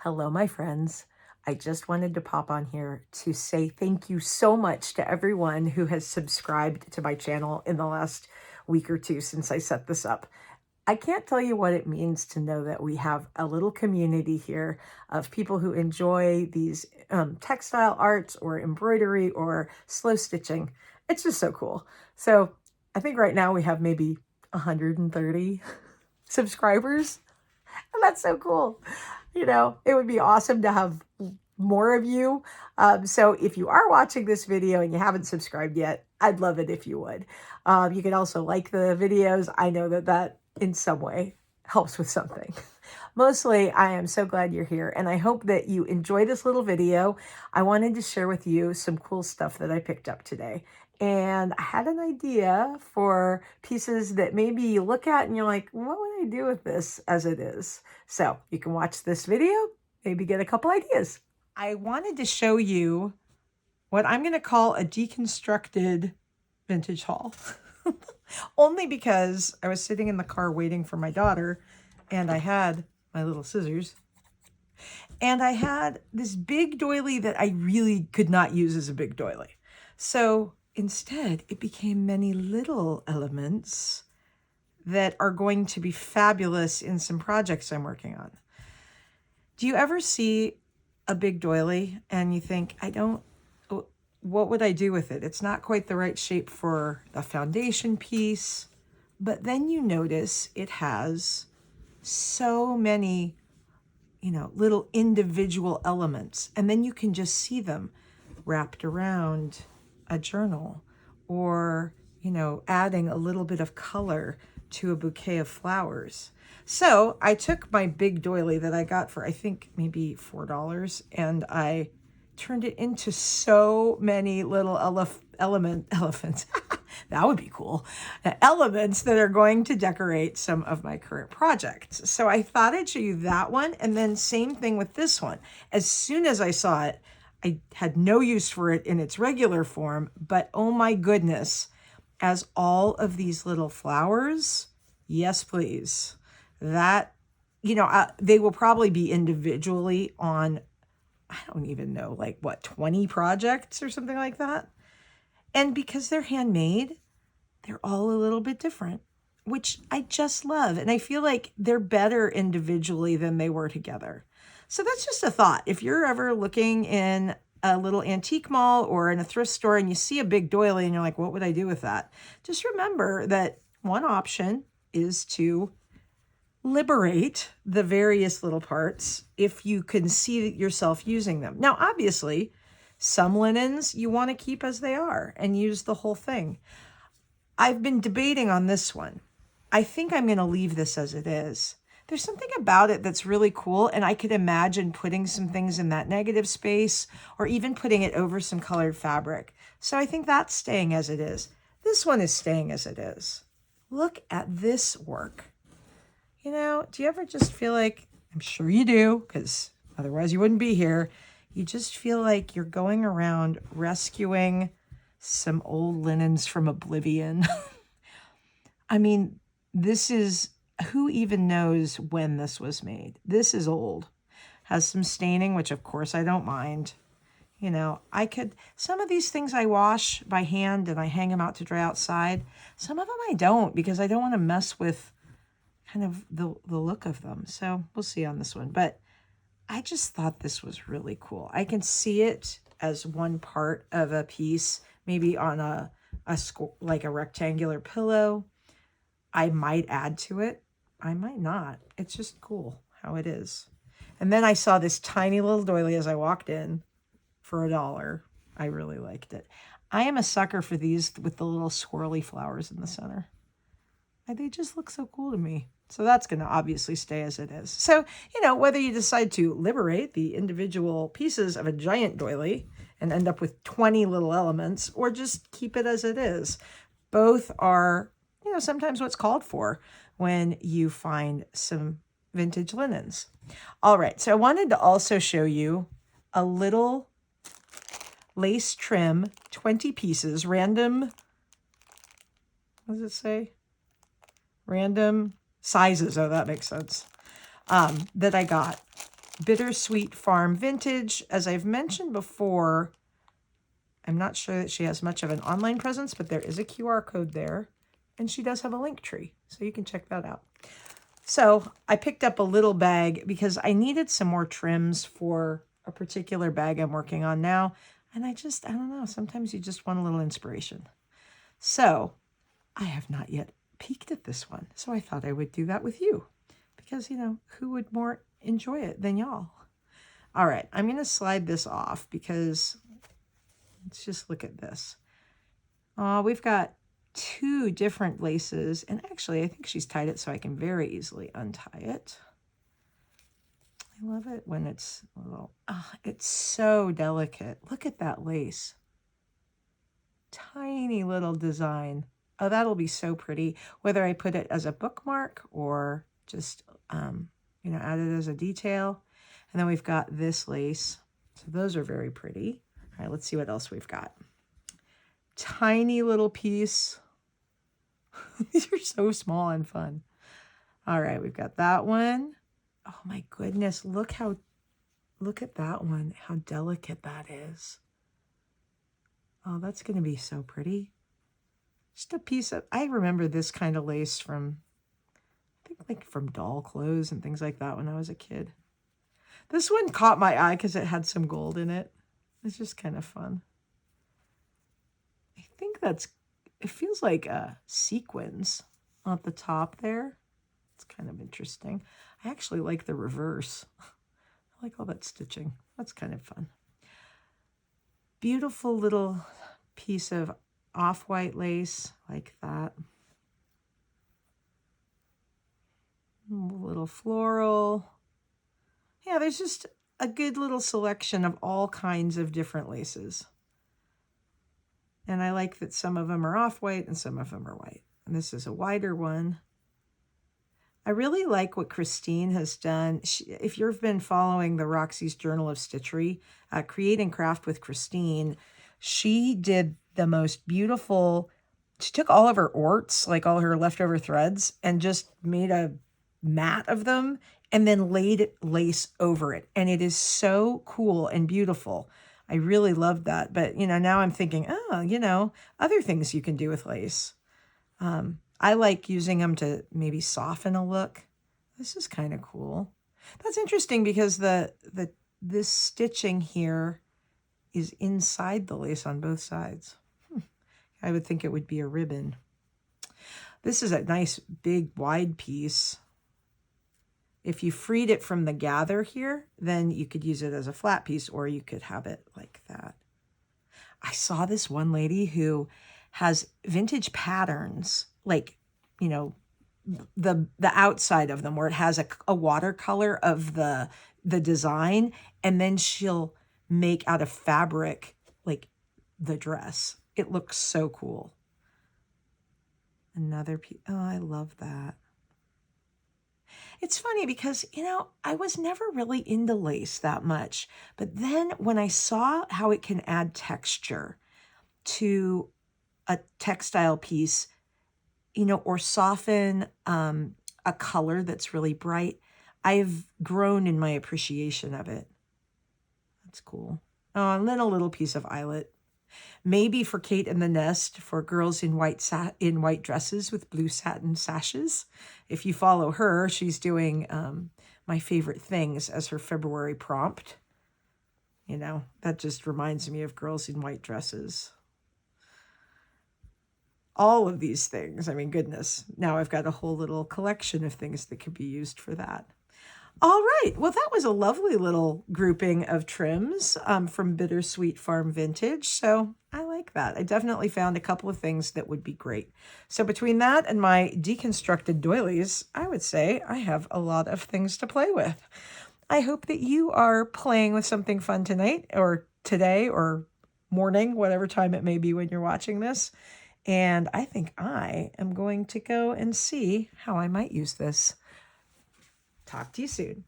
Hello, my friends. I just wanted to pop on here to say thank you so much to everyone who has subscribed to my channel in the last week or two since I set this up. I can't tell you what it means to know that we have a little community here of people who enjoy these textile arts or embroidery or slow stitching. It's just so cool. So I think right now we have maybe 130 subscribers. And that's so cool. It would be awesome to have more of you. So if you are watching this video and you haven't subscribed yet, I'd love it if you would. You can also like the videos. I know that in some way helps with something. Mostly, I am so glad you're here, and I hope that you enjoy this little video. I wanted to share with you some cool stuff that I picked up today. And I had an idea for pieces that maybe you look at and you're like, what would I do with this as it is? So you can watch this video, maybe get a couple ideas. I wanted to show you what I'm going to call a deconstructed vintage haul. Only because I was sitting in the car waiting for my daughter and I had my little scissors and I had this big doily that I really could not use as a big doily. So instead, it became many little elements that are going to be fabulous in some projects I'm working on. Do you ever see a big doily and you think, what would I do with it? It's not quite the right shape for a foundation piece, but then you notice it has so many, little individual elements, and then you can just see them wrapped around a journal or, adding a little bit of color to a bouquet of flowers. So I took my big doily that I got for, I think, maybe $4, and I turned it into so many little elephants. That would be cool. Elements that are going to decorate some of my current projects. So I thought I'd show you that one, and then same thing with this one. As soon as I saw it, I had no use for it in its regular form, but oh my goodness, as all of these little flowers, yes, please. That, they will probably be individually on, I don't even know, 20 projects or something like that. And because they're handmade, they're all a little bit different, which I just love. And I feel like they're better individually than they were together. So that's just a thought. If you're ever looking in a little antique mall or in a thrift store and you see a big doily and you're like, what would I do with that? Just remember that one option is to liberate the various little parts if you can see yourself using them. Now, obviously, some linens you want to keep as they are and use the whole thing. I've been debating on this one. I think I'm going to leave this as it is. There's something about it that's really cool, and I could imagine putting some things in that negative space or even putting it over some colored fabric. So I think that's staying as it is. This one is staying as it is. Look at this work. Do you ever just feel like, I'm sure you do, because otherwise you wouldn't be here, you just feel like you're going around rescuing some old linens from oblivion. I mean, this is, who even knows when this was made? This is old. Has some staining, which of course I don't mind. Some of these things I wash by hand and I hang them out to dry outside. Some of them I don't, because I don't want to mess with kind of the look of them. So we'll see on this one. But I just thought this was really cool. I can see it as one part of a piece, maybe on a rectangular pillow. I might add to it. I might not. It's just cool how it is. And then I saw this tiny little doily as I walked in for $1. I really liked it. I am a sucker for these with the little swirly flowers in the center. They just look so cool to me. So that's going to obviously stay as it is. So, whether you decide to liberate the individual pieces of a giant doily and end up with 20 little elements, or just keep it as it is, both are, sometimes what's called for when you find some vintage linens. All right. So I wanted to also show you a little lace trim, 20 pieces, random, what does it say? Random sizes, oh, that makes sense, that I got Bittersweet Farm Vintage. As I've mentioned before, I'm not sure that she has much of an online presence, but there is a QR code there. And she does have a link tree, so you can check that out. So I picked up a little bag because I needed some more trims for a particular bag I'm working on now. And I don't know, sometimes you just want a little inspiration. So I have not yet peeked at this one. So I thought I would do that with you because, who would more enjoy it than y'all? All right, I'm going to slide this off because let's just look at this. We've got 2 different laces, and actually I think she's tied it so I can very easily untie it. I love it when it's a little, it's so delicate. Look at that lace. Tiny little design. Oh, that'll be so pretty, whether I put it as a bookmark or just, add it as a detail. And then we've got this lace. So those are very pretty. All right, let's see what else we've got. Tiny little piece. These are so small and fun. All right, we've got that one. Oh my goodness, look at that one, how delicate that is. Oh, that's going to be so pretty. Just a piece of, I remember this kind of lace from, I think like from doll clothes and things like that when I was a kid. This one caught my eye because it had some gold in it. It's just kind of fun. I think it feels like sequins at the top there. It's kind of interesting. I actually like the reverse. I like all that stitching. That's kind of fun. Beautiful little piece of off-white lace like that. A little floral. Yeah, there's just a good little selection of all kinds of different laces. And I like that some of them are off-white and some of them are white. And this is a wider one. I really like what Christine has done. If you've been following the Roxy's Journal of Stitchery, Create and Craft with Christine, she did the most beautiful, she took all of her orts, like all her leftover threads, and just made a mat of them and then laid lace over it. And it is so cool and beautiful. I really loved that. But, now I'm thinking, other things you can do with lace. I like using them to maybe soften a look. This is kind of cool. That's interesting because this stitching here is inside the lace on both sides. I would think it would be a ribbon. This is a nice big wide piece. If you freed it from the gather here, then you could use it as a flat piece or you could have it like that. I saw this one lady who has vintage patterns, like, the outside of them where it has a watercolor of the design, and then she'll make out of fabric like the dress. It looks so cool. Another piece. Oh, I love that. It's funny because, I was never really into lace that much. But then when I saw how it can add texture to a textile piece, or soften a color that's really bright, I've grown in my appreciation of it. That's cool. Oh, and then a little piece of eyelet. Maybe for Kate and the Nest, for girls in white dresses with blue satin sashes. If you follow her, she's doing my favorite things as her February prompt. That just reminds me of girls in white dresses. All of these things. I mean, goodness. Now I've got a whole little collection of things that could be used for that. All right. Well, that was a lovely little grouping of trims from Bittersweet Farm Vintage. So I like that. I definitely found a couple of things that would be great. So between that and my deconstructed doilies, I would say I have a lot of things to play with. I hope that you are playing with something fun tonight or today or morning, whatever time it may be when you're watching this. And I think I am going to go and see how I might use this. Talk to you soon.